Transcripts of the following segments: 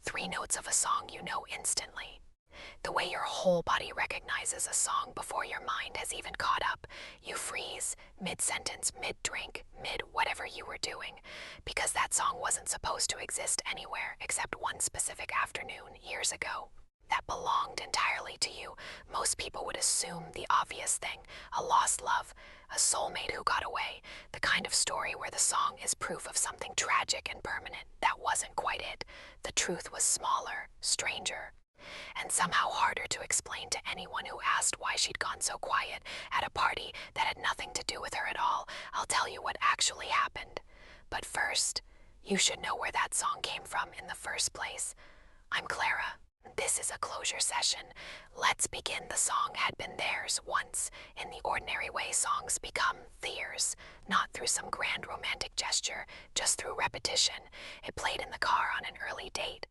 Three notes of a song you know instantly. The way your whole body recognizes a song before your mind has even caught up. You freeze, mid-sentence, mid-drink, mid-whatever you were doing, because that song wasn't supposed to exist anywhere except one specific afternoon years ago. That belonged entirely to you. Most people would assume the obvious thing, a lost love, a soulmate who got away, the kind of story where the song is proof of something tragic and permanent. That wasn't quite it. The truth was smaller, stranger, and somehow harder to explain to anyone who asked why she'd gone so quiet at a party that had nothing to do with her at all. I'll tell you what actually happened. But first, you should know where that song came from in the first place. I'm Clara. This is a closure session. Let's begin. The song had been theirs once. In the ordinary way songs become theirs, not through some grand romantic gesture, just through repetition. It played in the car on an early date,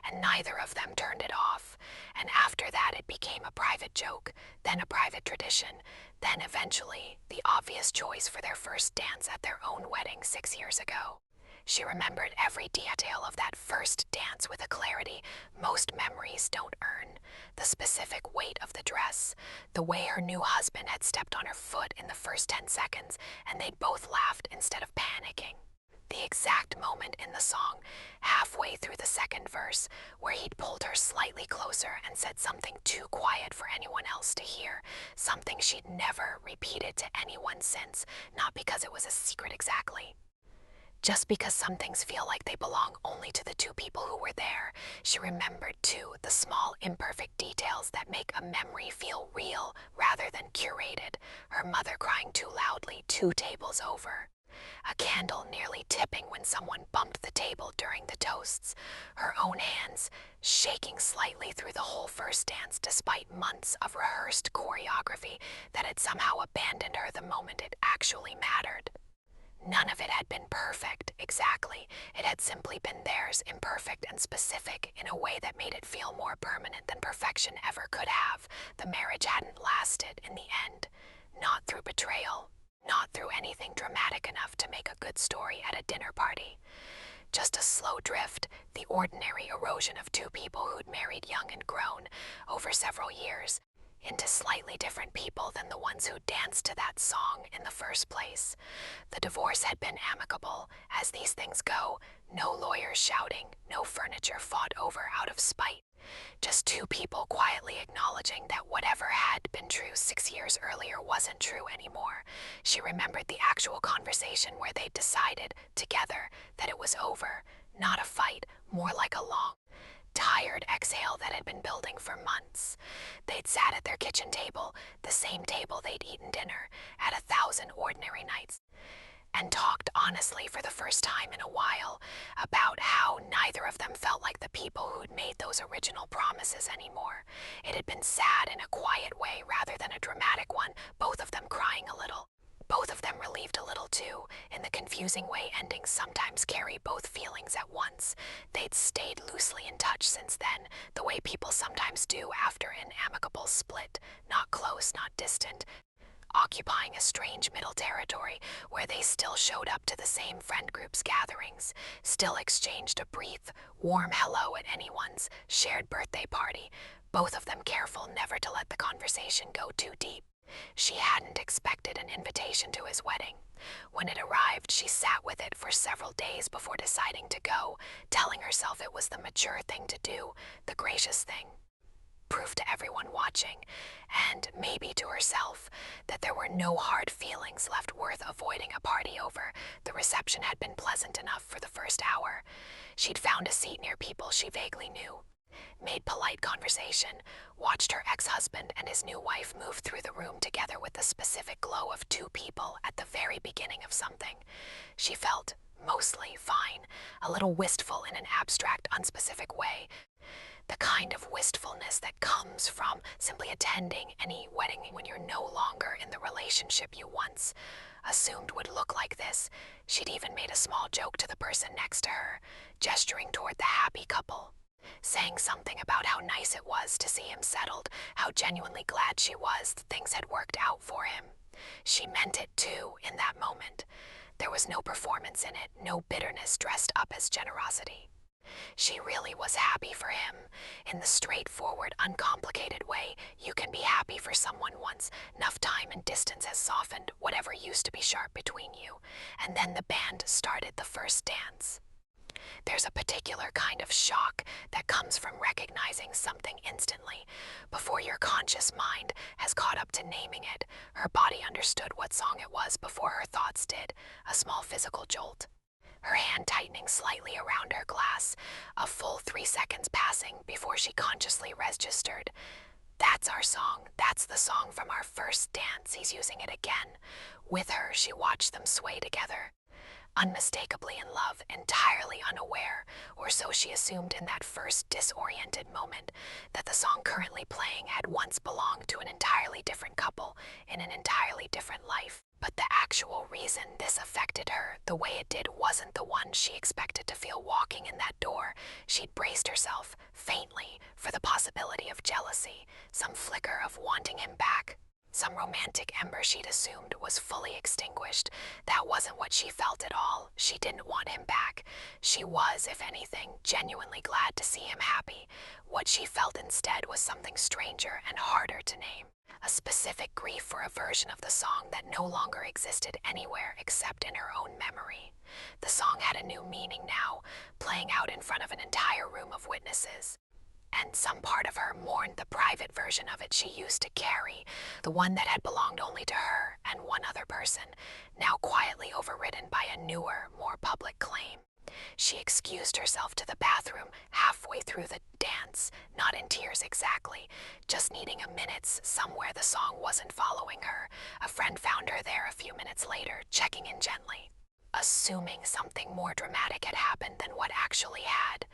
and neither of them turned it off. And after that it became a private joke, then a private tradition, then eventually the obvious choice for their first dance at their own wedding 6 years ago. She remembered every detail of that first dance with a clarity most memories don't earn. The specific weight of the dress, the way her new husband had stepped on her foot in the first 10 seconds, and they'd both laughed instead of panicking. The exact moment in the song, halfway through the second verse, where he'd pulled her slightly closer and said something too quiet for anyone else to hear, something she'd never repeated to anyone since, not because it was a secret exactly. Just because some things feel like they belong only to the two people who were there, she remembered too the small imperfect details that make a memory feel real rather than curated. Her mother crying too loudly 2 tables over. A candle nearly tipping when someone bumped the table during the toasts. Her own hands shaking slightly through the whole first dance despite months of rehearsed choreography that had somehow abandoned her the moment it actually mattered. None of it had been perfect, exactly. It had simply been theirs, imperfect and specific, in a way that made it feel more permanent than perfection ever could have. The marriage hadn't lasted in the end. Not through betrayal. Not through anything dramatic enough to make a good story at a dinner party. Just a slow drift, the ordinary erosion of two people who'd married young and grown over several years, into slightly different people than the ones who danced to that song in the first place. The divorce had been amicable, as these things go, no lawyers shouting, no furniture fought over out of spite. Just two people quietly acknowledging that whatever had been true 6 years earlier wasn't true anymore. She remembered the actual conversation where they decided, together, that it was over, not a fight, more like a long, tired exhale that had been building for months. They'd sat at their kitchen table, the same table they'd eaten dinner at 1,000 ordinary nights, and talked honestly for the first time in a while about how neither of them felt like the people who'd made those original promises anymore. It had been sad in a quiet way rather than a dramatic one, both of them crying a little. Both of them relieved a little too, in the confusing way endings sometimes carry both feelings at once. They'd stayed loosely in touch since then, the way people sometimes do after an amicable split, not close, not distant, occupying a strange middle territory where they still showed up to the same friend group's gatherings, still exchanged a brief, warm hello at anyone's shared birthday party, both of them careful never to let the conversation go too deep. She hadn't expected an invitation to his wedding. When it arrived, she sat with it for several days before deciding to go, telling herself it was the mature thing to do, the gracious thing. Proof to everyone watching, and maybe to herself, that there were no hard feelings left worth avoiding a party over. The reception had been pleasant enough for the first hour. She'd found a seat near people she vaguely knew, made polite conversation, watched her ex-husband and his new wife move through the room together with the specific glow of two people at the very beginning of something. She felt mostly fine, a little wistful in an abstract, unspecific way. The kind of wistfulness that comes from simply attending any wedding when you're no longer in the relationship you once assumed would look like this. She'd even made a small joke to the person next to her, gesturing toward the happy couple, saying something about how nice it was to see him settled, how genuinely glad she was that things had worked out for him. She meant it too in that moment. There was no performance in it, no bitterness dressed up as generosity. She really was happy for him. In the straightforward, uncomplicated way you can be happy for someone once enough time and distance has softened whatever used to be sharp between you. And then the band started the first dance. There's a particular kind of shock that comes from recognizing something instantly. Before your conscious mind has caught up to naming it, her body understood what song it was before her thoughts did, a small physical jolt. Her hand tightening slightly around her glass, a full 3 seconds passing before she consciously registered. That's our song. That's the song from our first dance. He's using it again. With her, she watched them sway together. Unmistakably in love, entirely unaware, or so she assumed in that first disoriented moment, that the song currently playing had once belonged to an entirely different couple in an entirely different life. But the actual reason this affected her the way it did wasn't the one she expected to feel walking in that door. She'd braced herself, faintly, for the possibility of jealousy, some flicker of wanting him back. Some romantic ember she'd assumed was fully extinguished. That wasn't what she felt at all. She didn't want him back. She was, if anything, genuinely glad to see him happy. What she felt instead was something stranger and harder to name. A specific grief for a version of the song that no longer existed anywhere except in her own memory. The song had a new meaning now, playing out in front of an entire room of witnesses. And some part of her mourned the private version of it she used to carry, the one that had belonged only to her and one other person, now quietly overridden by a newer, more public claim. She excused herself to the bathroom halfway through the dance, not in tears exactly, just needing a minute's somewhere the song wasn't following her. A friend found her there a few minutes later, checking in gently, assuming something more dramatic had happened than what actually had.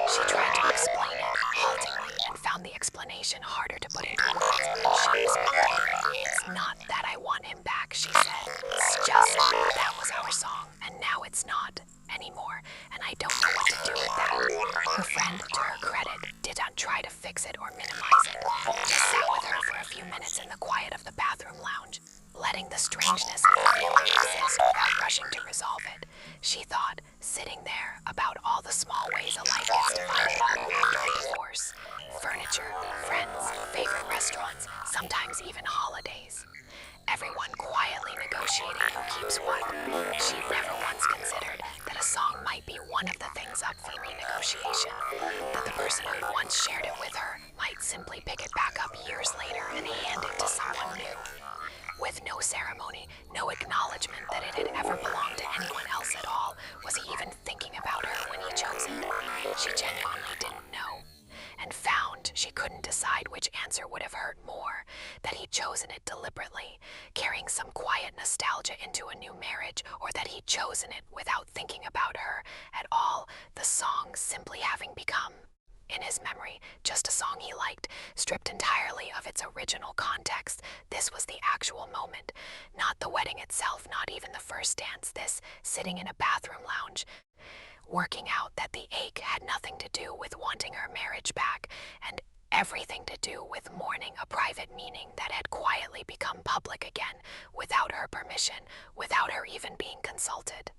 She tried to explain it haltingly and found the explanation harder to put into words than she expected. It's not that I want him back, she said. It's just that was our song, and now it's not anymore, and I don't know what to do with that. Her friend, to her credit, did not try to fix it or minimize it. Just sat with her for a few minutes in the quiet of the bathroom lounge, letting the strangeness of the feeling exist without rushing to resolve it. She thought, sitting there, about all the small ways a life gets divided up after divorce. Furniture, friends, favorite restaurants, sometimes even holidays. Everyone quietly negotiating who keeps what. She'd never once considered that a song might be one of the things up for renegotiation, that the person who once shared it with her might simply pick it back up years later and hand it to someone new. With no ceremony, no acknowledgement that it had ever belonged to anyone else at all, was he even thinking about her when he chose it? She genuinely didn't know, and found she couldn't decide which answer would have hurt more, that he'd chosen it deliberately, carrying some quiet nostalgia into a new marriage, or that he'd chosen it without thinking about her at all, the song simply having become, in his memory, just a song he liked, stripped entirely of its original context. This was the actual moment, not the wedding itself, not even the first dance, this sitting in a bathroom lounge, working out that the ache had nothing to do with wanting her marriage back, and everything to do with mourning a private meaning that had quietly become public again, without her permission, without her even being consulted.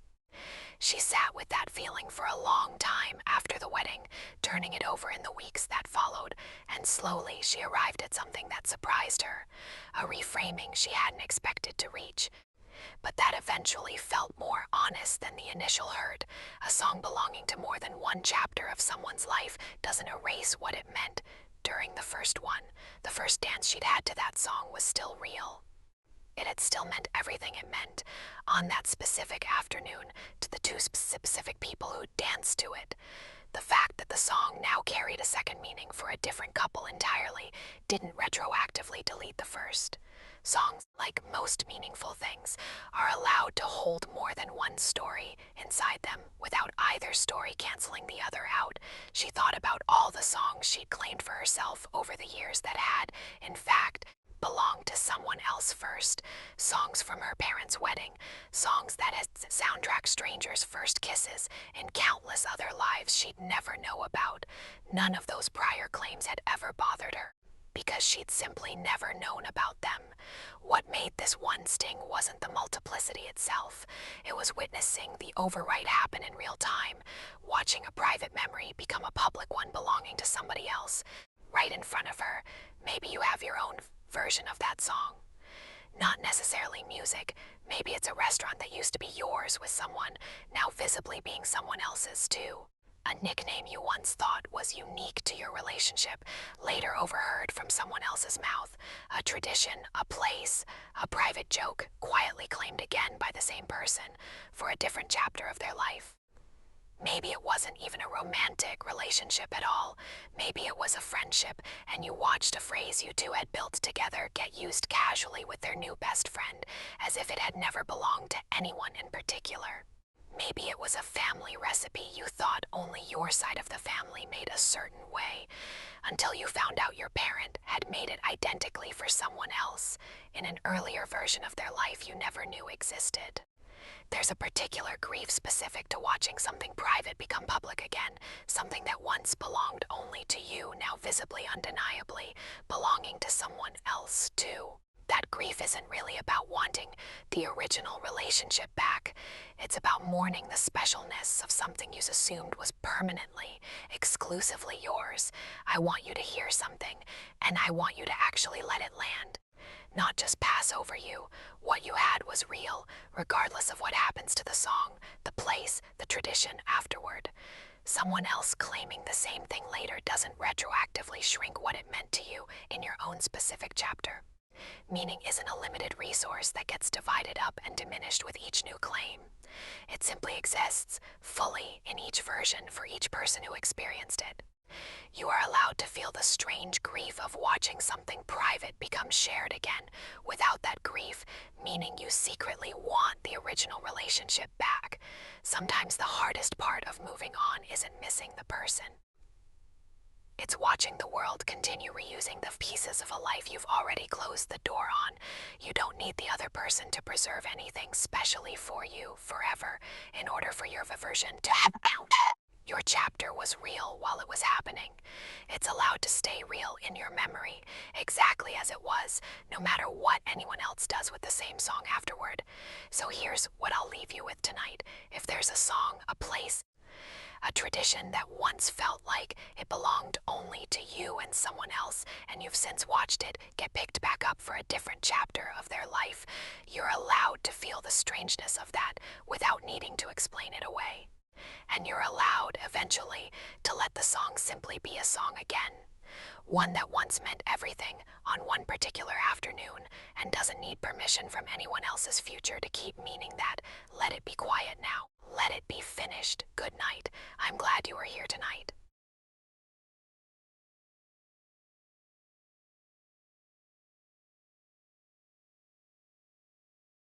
She sat with that feeling for a long time after the wedding, turning it over in the weeks that followed, and slowly she arrived at something that surprised her, a reframing she hadn't expected to reach, but that eventually felt more honest than the initial hurt. A song belonging to more than one chapter of someone's life doesn't erase what it meant during the first one. The first dance she'd had to that song was still real. It had still meant everything it meant on that specific afternoon to the two specific people who danced to it. The fact that the song now carried a second meaning for a different couple entirely didn't retroactively delete the first. Songs, like most meaningful things, are allowed to hold more than one story inside them without either story canceling the other out. She thought about all the songs she'd claimed for herself over the years that had, in fact, belonged to someone else first. Songs from her parents' wedding, songs that had soundtracked strangers' first kisses, and countless other lives she'd never know about. None of those prior claims had ever bothered her. because she'd simply never known about them. What made this one sting wasn't the multiplicity itself. It was witnessing the overwrite happen in real time, watching a private memory become a public one belonging to somebody else. Right in front of her, maybe you have your own version of that song. Not necessarily music. Maybe it's a restaurant that used to be yours with someone, now visibly being someone else's too. A nickname you once thought was unique to your relationship, later overheard from someone else's mouth. A tradition, a place, a private joke, quietly claimed again by the same person for a different chapter of their life. Maybe it wasn't even a romantic relationship at all. Maybe it was a friendship, and you watched a phrase you two had built together get used casually with their new best friend, as if it had never belonged to anyone in particular. Maybe it was a family recipe you thought only your side of the family made a certain way, until you found out your parent had made it identically for someone else, in an earlier version of their life you never knew existed. There's a particular grief specific to watching something private become public again, something that once belonged only to you, now visibly, undeniably, belonging to someone else too. That grief isn't really about wanting the original relationship back. It's about mourning the specialness of something you assumed was permanently, exclusively yours. I want you to hear something, and I want you to actually let it land. Not just pass over you. What you had was real, regardless of what happens to the song, the place, the tradition afterward. Someone else claiming the same thing later doesn't retroactively shrink what it meant to you in your own specific chapter. Meaning isn't a limited resource that gets divided up and diminished with each new claim. It simply exists, fully, in each version for each person who experienced it. You are allowed to feel the strange grief of watching something private become shared again, without that grief, meaning you secretly want the original relationship back. Sometimes the hardest part of moving on isn't missing the person. It's watching the world continue reusing the pieces of a life you've already closed the door on. You don't need the other person to preserve anything specially for you forever in order for your version to have out. Your chapter was real while it was happening. It's allowed to stay real in your memory, exactly as it was, no matter what anyone else does with the same song afterward. So here's what I'll leave you with tonight. If there's a song, a place, a tradition that once felt like it belonged only to you and someone else, and you've since watched it get picked back up for a different chapter of their life, you're allowed to feel the strangeness of that without needing to explain it away. And you're allowed, eventually, to let the song simply be a song again. One that once meant everything on one particular afternoon and doesn't need permission from anyone else's future to keep meaning that. Let it be quiet now. Let it be finished. Good night. I'm glad you were here tonight.